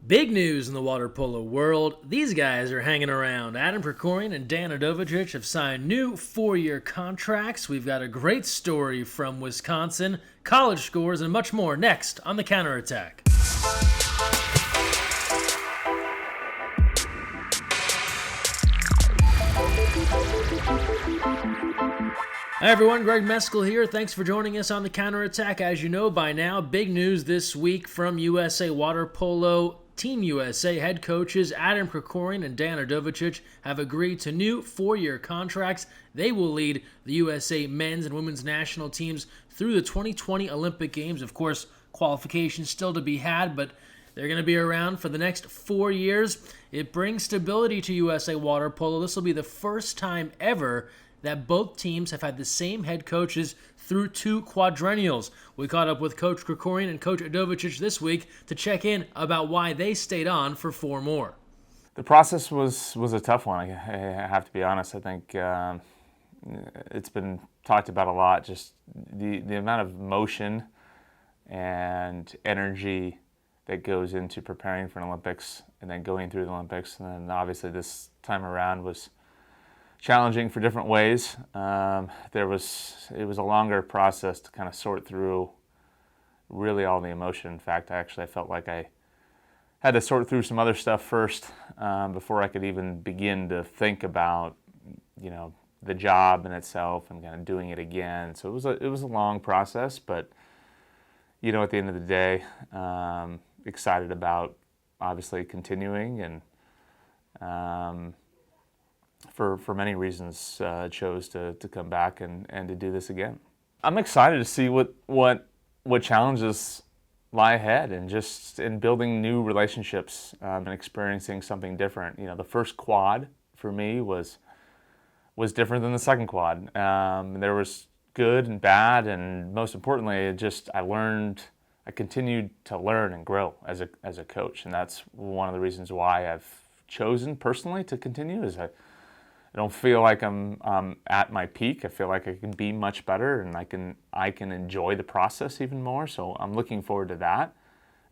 Big news in the water polo world. These guys are hanging around. Adam Krikorian and Dejan Udovicic have signed new 4-year contracts. We've got a great story from Wisconsin, college scores, and much more next on The Counterattack. Hi everyone, Greg Mescall here. Thanks for joining us on The Counterattack. As you know by now, big news this week from USA Water Polo. Team USA head coaches Adam Krikorian and Dejan Udovicic have agreed to new 4-year contracts. They will lead the USA men's and women's national teams through the 2020 Olympic Games. Of course, qualifications still to be had, but they're going to be around for the next 4 years. It brings stability to USA Water Polo. This will be the first time ever that both teams have had the same head coaches through 2 quadrennials. We caught up with Coach Krikorian and Coach Udovicic this week to check in about why they stayed on for 4 more. The process was a tough one, I have to be honest. I think it's been talked about a lot, just the amount of motion and energy that goes into preparing for an Olympics and then going through the Olympics. And then obviously this time around was challenging for different ways. It was a longer process to kind of sort through really all the emotion. In fact, I felt like I had to sort through some other stuff first before I could even begin to think about, the job in itself and kind of doing it again. So it was a long process, but at the end of the day, excited about obviously continuing and. For many reasons, chose to come back and to do this again. I'm excited to see what challenges lie ahead, and just in building new relationships and experiencing something different. The first quad for me was different than the second quad. There was good and bad, and most importantly, I continued to learn and grow as a coach, and that's one of the reasons why I've chosen personally to continue. Is I don't feel like I'm at my peak. I feel like I can be much better, and I can enjoy the process even more. So I'm looking forward to that,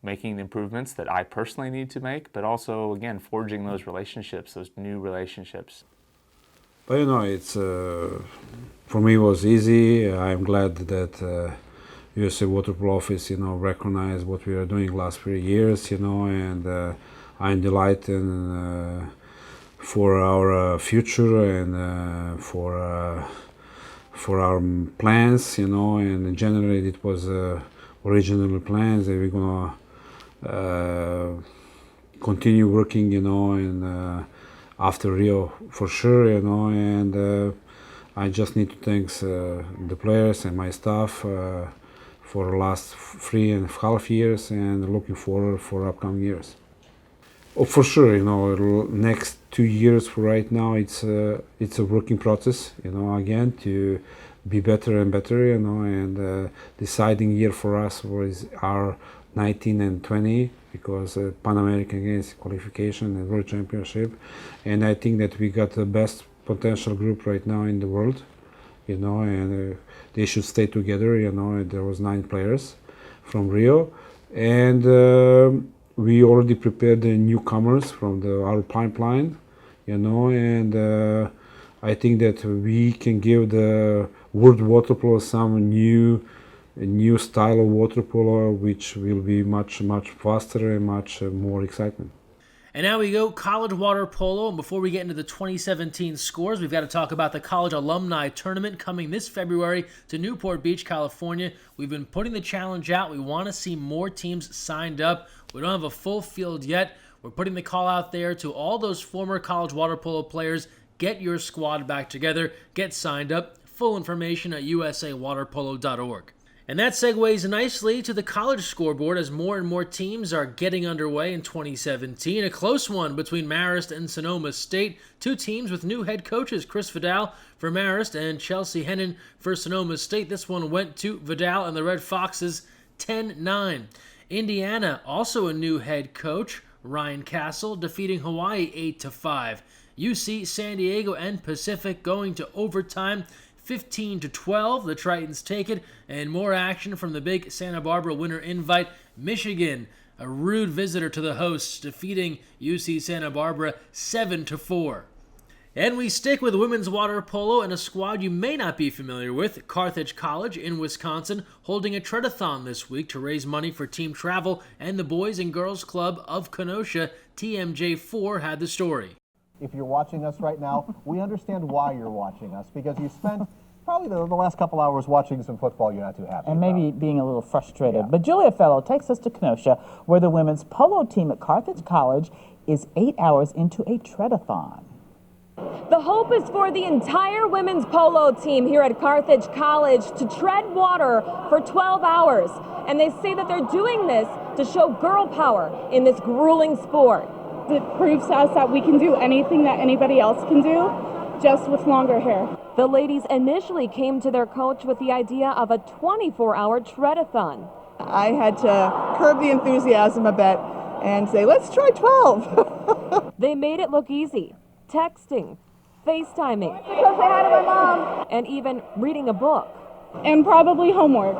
making the improvements that I personally need to make, but also, again, forging those relationships, those new relationships. But it's for me it was easy. I'm glad that USA Water Polo Office, recognized what we are doing last 3 years, and I'm delighted for our future and for our plans, and generally it was original plans that we're gonna continue working, and after Rio for sure, and I just need to thank the players and my staff for the last 3.5 years, and looking forward for upcoming years. Oh, for sure, next 2 years for right now, it's a working process, again, to be better and better, and deciding year for us was our 19 and 20, because Pan American Games qualification and World Championship, and I think that we got the best potential group right now in the world, and they should stay together, there was 9 players from Rio, and we already prepared the newcomers from our pipeline, and I think that we can give the world water polo some new style of water polo, which will be much faster and much more excitement. And now we go college water polo. And before we get into the 2017 scores, we've got to talk about the college alumni tournament coming this February to Newport Beach, California. We've been putting the challenge out. We want to see more teams signed up. We don't have a full field yet. We're putting the call out there to all those former college water polo players. Get your squad back together. Get signed up. Full information at usawaterpolo.org. And that segues nicely to the college scoreboard as more and more teams are getting underway in 2017. A close one between Marist and Sonoma State. 2 teams with new head coaches, Chris Vidal for Marist and Chelsea Hennon for Sonoma State. This one went to Vidal and the Red Foxes 10-9. Indiana, also a new head coach, Ryan Castle, defeating Hawaii 8-5. UC San Diego and Pacific going to overtime 15-12, the Tritons take it, and more action from the big Santa Barbara Winter Invite. Michigan a rude visitor to the hosts, defeating UC Santa Barbara 7-4. And we stick with women's water polo and a squad you may not be familiar with, Carthage College in Wisconsin, holding a tread-a-thon this week to raise money for team travel, and the Boys and Girls Club of Kenosha, TMJ4, had the story. If you're watching us right now, we understand why you're watching us, because you spent probably the last couple hours watching some football you're not too happy and maybe about. being a little frustrated. Yeah. But Julia Fellow takes us to Kenosha, where the women's polo team at Carthage College is 8 hours into a tread-a-thon. The hope is for the entire women's polo team here at Carthage College to tread water for 12 hours. And they say that they're doing this to show girl power in this grueling sport. It proves to us that we can do anything that anybody else can do, just with longer hair. The ladies initially came to their coach with the idea of a 24-hour tread-a-thon. I had to curb the enthusiasm a bit and say, let's try 12. They made it look easy. Texting, FaceTiming, Because I had my mom. and even reading a book. And probably homework,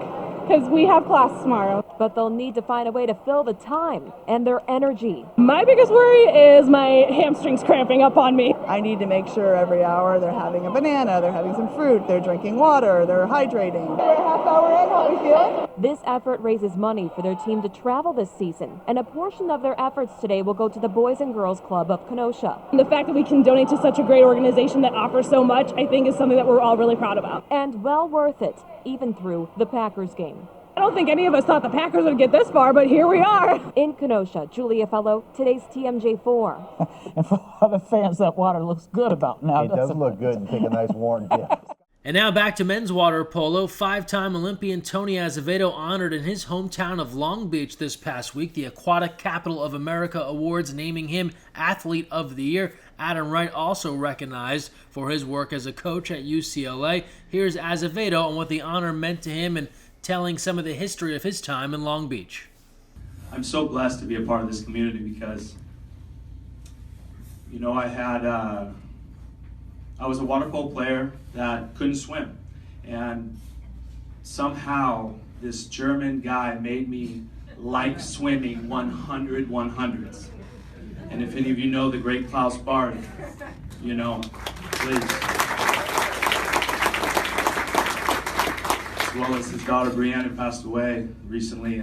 because we have class tomorrow. But they'll need to find a way to fill the time and their energy. My biggest worry is my hamstrings cramping up on me. I need to make sure every hour they're having a banana, they're having some fruit, they're drinking water, they're hydrating. We're a half hour in, how we feeling? This effort raises money for their team to travel this season, and a portion of their efforts today will go to the Boys and Girls Club of Kenosha. And the fact that we can donate to such a great organization that offers so much, I think is something that we're all really proud about. And well worth it, even through the Packers game. I don't think any of us thought the Packers would get this far, but here we are. In Kenosha, Julia Fellow, today's TMJ4. And for a lot of fans, that water looks good about now, It does look good and take a nice warm dip. And now back to men's water polo. Five-time Olympian Tony Azevedo honored in his hometown of Long Beach this past week. The Aquatic Capital of America Awards naming him Athlete of the Year. Adam Wright also recognized for his work as a coach at UCLA. Here's Azevedo on what the honor meant to him and telling some of the history of his time in Long Beach. I'm so blessed to be a part of this community because, you know, I was a water polo player that couldn't swim, and somehow this German guy made me like swimming 100 100s. And if any of you know the great Klaus Bard, you know, please. As well as his daughter Brianna, who passed away recently.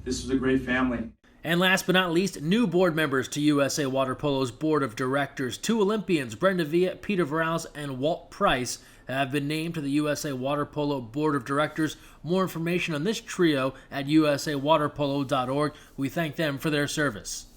This was a great family. And last but not least, new board members to USA Water Polo's board of directors. Two Olympians, Brenda Villa, Peter Vorals, and Walt Price, have been named to the USA Water Polo Board of Directors. More information on this trio at usawaterpolo.org. We thank them for their service.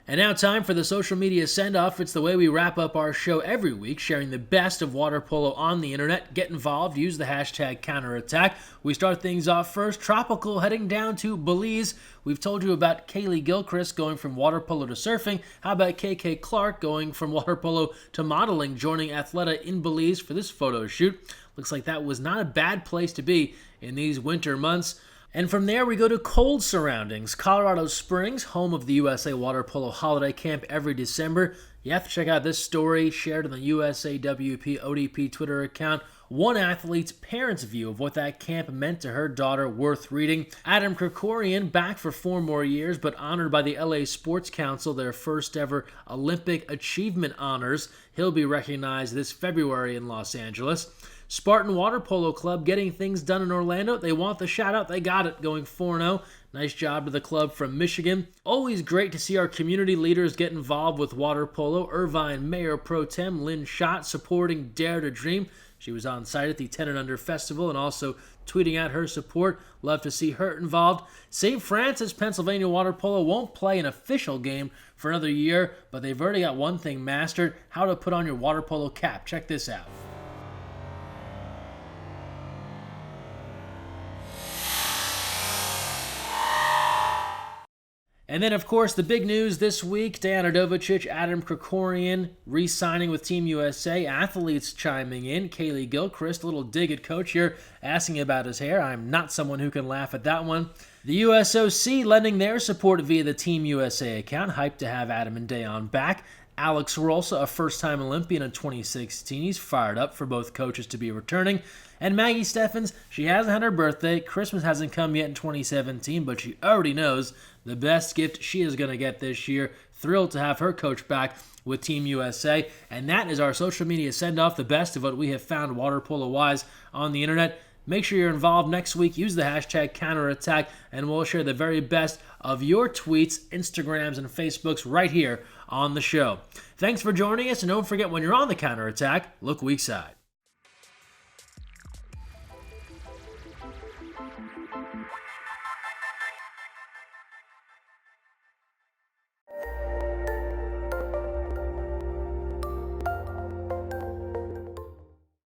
And now time for the social media send-off. It's the way we wrap up our show every week, sharing the best of water polo on the internet. Get involved, use the hashtag counterattack. We start things off first. Tropical heading down to Belize. We've told you about Kaylee Gilchrist going from water polo to surfing. How about KK Clark going from water polo to modeling, joining Athleta in Belize for this photo shoot? Looks like that was not a bad place to be in these winter months. And from there, we go to cold surroundings. Colorado Springs, home of the USA Water Polo Holiday Camp every December. You have to check out this story shared on the USAWP ODP Twitter account. One athlete's parents' view of what that camp meant to her daughter, worth reading. Adam Krikorian, back for 4 more years, but honored by the LA Sports Council, their first ever Olympic Achievement Honors. He'll be recognized this February in Los Angeles. Spartan Water Polo Club getting things done in Orlando. They want the shout-out. They got it, going 4-0. Nice job to the club from Michigan. Always great to see our community leaders get involved with water polo. Irvine Mayor Pro Tem Lynn Schott supporting Dare to Dream. She was on site at the 10 and Under Festival and also tweeting out her support. Love to see her involved. St. Francis, Pennsylvania Water Polo won't play an official game for another year, but they've already got one thing mastered: how to put on your water polo cap. Check this out. And then, of course, the big news this week, Dejan Udovicic, Adam Krikorian re-signing with Team USA, athletes chiming in. Kaylee Gilchrist, a little dig at Coach here, asking about his hair. I'm not someone who can laugh at that one. The USOC lending their support via the Team USA account, hyped to have Adam and Dejan back. Alex Rolsa, a first-time Olympian in 2016. He's fired up for both coaches to be returning. And Maggie Steffens, she hasn't had her birthday. Christmas hasn't come yet in 2017, but she already knows the best gift she is going to get this year. Thrilled to have her coach back with Team USA. And that is our social media send-off, the best of what we have found water polo-wise on the internet. Make sure you're involved next week. Use the hashtag counterattack, and we'll share the very best of your tweets, Instagrams, and Facebooks right here on the show. Thanks for joining us, and don't forget, when you're on the counterattack, look weak side.